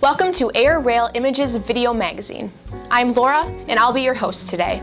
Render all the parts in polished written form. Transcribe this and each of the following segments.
Welcome to Airailimages video magazine. I'm Laura, and I'll be your host today.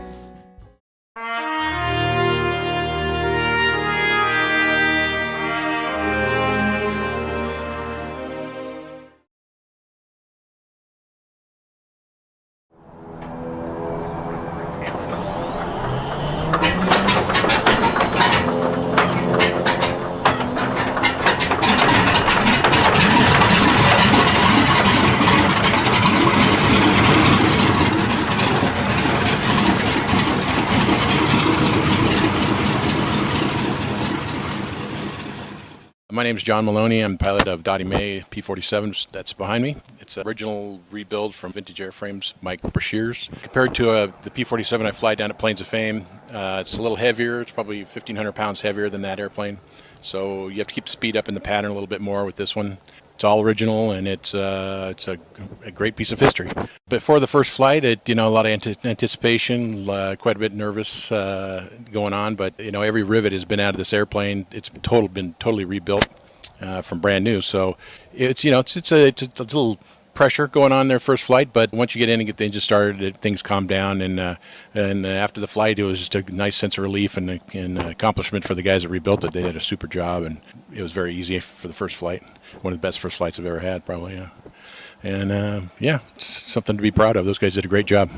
My name is John Maloney. I'm pilot of Dottie Mae P-47 that's behind me. It's an original rebuild from vintage airframes, Mike Brashears. Compared to the P-47 I fly down at Plains of Fame, it's a little heavier. It's probably 1,500 pounds heavier than that airplane. So you have to keep the speed up in the pattern a little bit more with this one. It's all original, and it's a great piece of history. Before the first flight, a lot of anticipation, quite a bit nervous going on. But every rivet has been out of this airplane. It's been totally rebuilt from brand new. So it's a little pressure going on their first flight. But once you get in and get the engine started, things calm down. And after the flight, it was just a nice sense of relief and accomplishment for the guys that rebuilt it. They did a super job, and it was very easy for the first flight. One of the best first flights I've ever had, probably. Yeah. And it's something to be proud of. Those guys did a great job.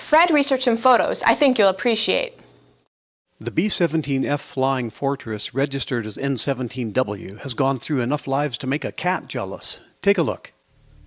Fred researched some photos I think you'll appreciate. The B-17F Flying Fortress, registered as N17W, has gone through enough lives to make a cat jealous. Take a look.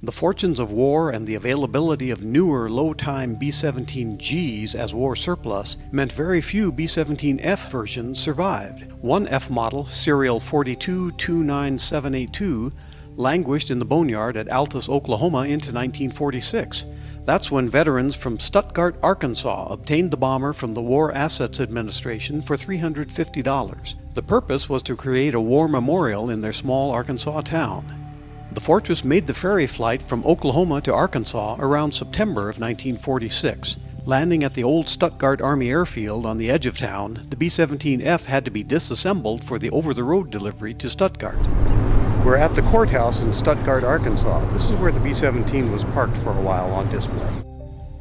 The fortunes of war and the availability of newer low-time B-17Gs as war surplus meant very few B-17F versions survived. One F model, serial 4229782, languished in the boneyard at Altus, Oklahoma into 1946. That's when veterans from Stuttgart, Arkansas obtained the bomber from the War Assets Administration for $350. The purpose was to create a war memorial in their small Arkansas town. The Fortress made the ferry flight from Oklahoma to Arkansas around September of 1946. Landing at the old Stuttgart Army Airfield on the edge of town, the B-17F had to be disassembled for the over-the-road delivery to Stuttgart. We're at the courthouse in Stuttgart, Arkansas. This is where the B-17 was parked for a while on display.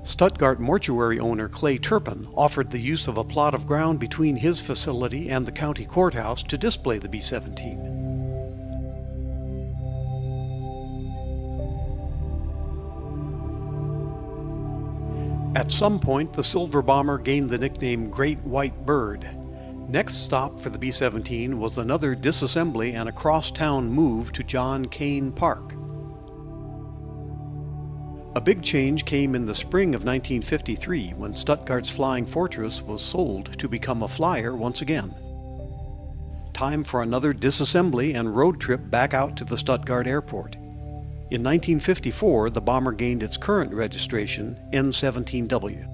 Stuttgart mortuary owner Clay Turpin offered the use of a plot of ground between his facility and the county courthouse to display the B-17. At some point, the silver bomber gained the nickname Great White Bird. Next stop for the B-17 was another disassembly and a cross-town move to John Kane Park. A big change came in the spring of 1953 when Stuttgart's Flying Fortress was sold to become a flyer once again. Time for another disassembly and road trip back out to the Stuttgart airport. In 1954, the bomber gained its current registration, N17W.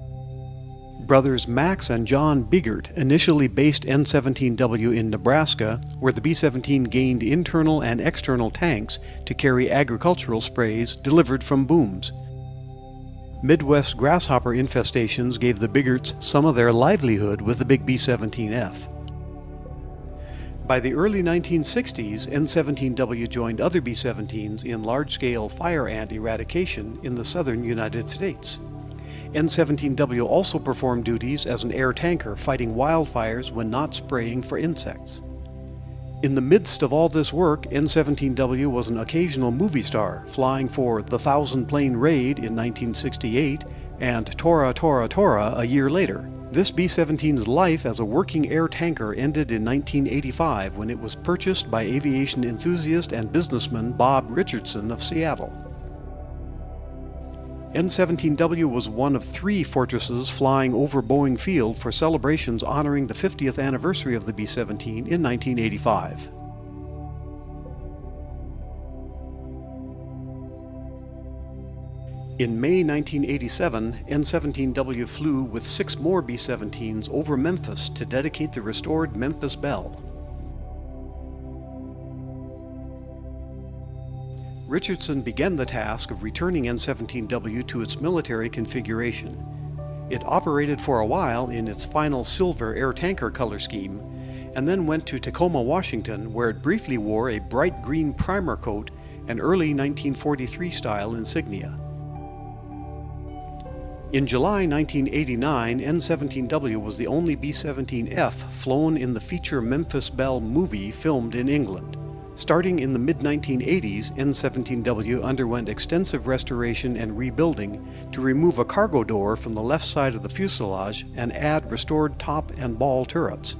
Brothers Max and John Biegert initially based N17W in Nebraska, where the B-17 gained internal and external tanks to carry agricultural sprays delivered from booms. Midwest grasshopper infestations gave the Biegerts some of their livelihood with the big B-17F. By the early 1960s, N17W joined other B-17s in large-scale fire ant eradication in the southern United States. N17W also performed duties as an air tanker fighting wildfires when not spraying for insects. In the midst of all this work, N17W was an occasional movie star, flying for The Thousand Plane Raid in 1968 and Tora Tora Tora a year later. This B-17's life as a working air tanker ended in 1985 when it was purchased by aviation enthusiast and businessman Bob Richardson of Seattle. N17W was one of 3 Fortresses flying over Boeing Field for celebrations honoring the 50th anniversary of the B-17 in 1985. In May 1987, N17W flew with 6 more B-17s over Memphis to dedicate the restored Memphis Belle. Richardson began the task of returning N17W to its military configuration. It operated for a while in its final silver air tanker color scheme, and then went to Tacoma, Washington, where it briefly wore a bright green primer coat and early 1943 style insignia. In July 1989, N17W was the only B-17F flown in the feature Memphis Belle movie filmed in England. Starting in the mid-1980s, N17W underwent extensive restoration and rebuilding to remove a cargo door from the left side of the fuselage and add restored top and ball turrets.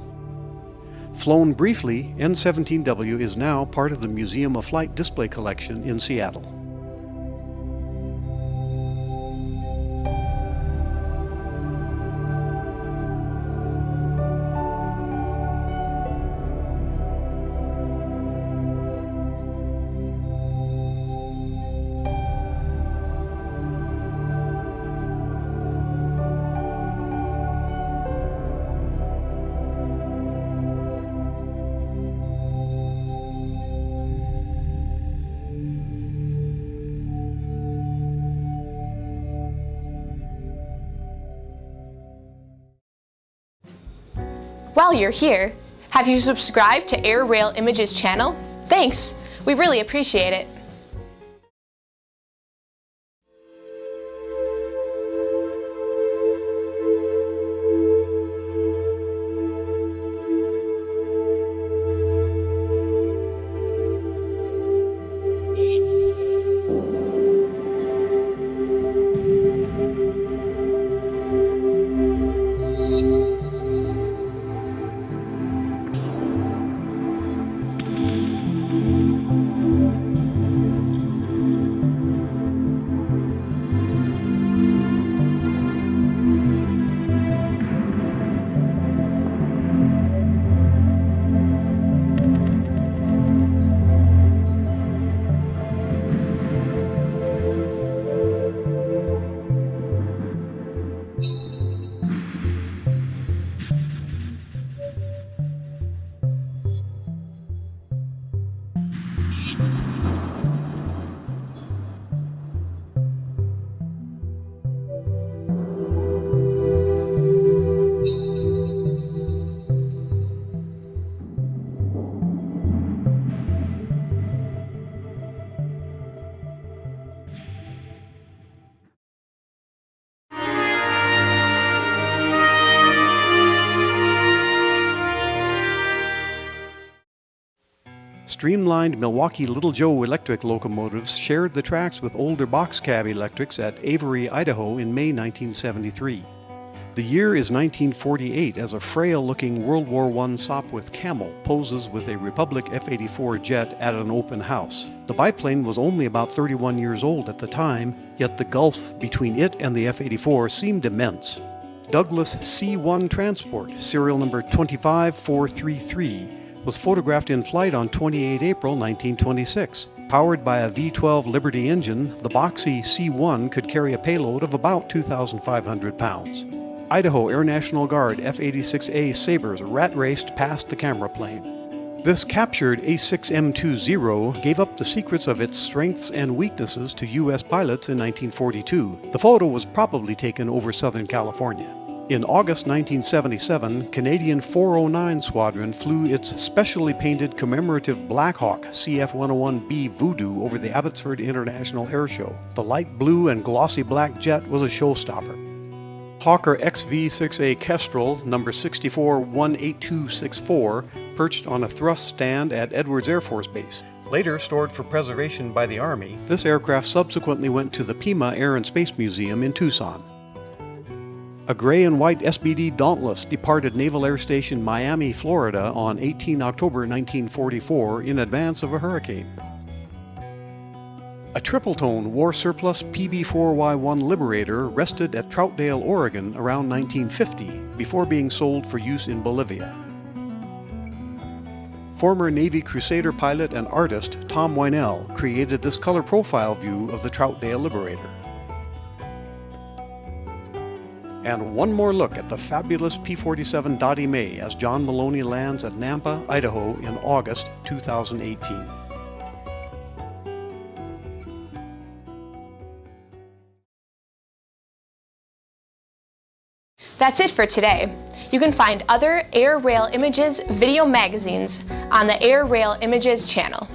Flown briefly, N17W is now part of the Museum of Flight display collection in Seattle. While you're here, have you subscribed to Airailimages channel? Thanks! We really appreciate it. Streamlined Milwaukee Little Joe electric locomotives shared the tracks with older box cab electrics at Avery, Idaho in May 1973. The year is 1948 as a frail-looking World War I Sopwith Camel poses with a Republic F-84 jet at an open house. The biplane was only about 31 years old at the time, yet the gulf between it and the F-84 seemed immense. Douglas C-1 transport, serial number 25433, was photographed in flight on 28 April 1926. Powered by a V12 Liberty engine, the boxy C-1 could carry a payload of about 2,500 pounds. Idaho Air National Guard F-86A Sabres rat-raced past the camera plane. This captured A6M20 gave up the secrets of its strengths and weaknesses to U.S. pilots in 1942. The photo was probably taken over Southern California. In August 1977, Canadian 409 Squadron flew its specially painted commemorative Black Hawk CF-101B Voodoo over the Abbotsford International Air Show. The light blue and glossy black jet was a showstopper. Hawker XV-6A Kestrel, number 64-18264, perched on a thrust stand at Edwards Air Force Base. Later stored for preservation by the Army, this aircraft subsequently went to the Pima Air and Space Museum in Tucson. A gray and white SBD Dauntless departed Naval Air Station Miami, Florida on 18 October 1944 in advance of a hurricane. A triple-tone war surplus PB-4Y1 Liberator rested at Troutdale, Oregon around 1950 before being sold for use in Bolivia. Former Navy Crusader pilot and artist Tom Wynell created this color profile view of the Troutdale Liberator. And one more look at the fabulous P-47 Dottie Mae as John Maloney lands at Nampa, Idaho in August 2018. That's it for today. You can find other Airailimages video magazines on the Airailimages channel.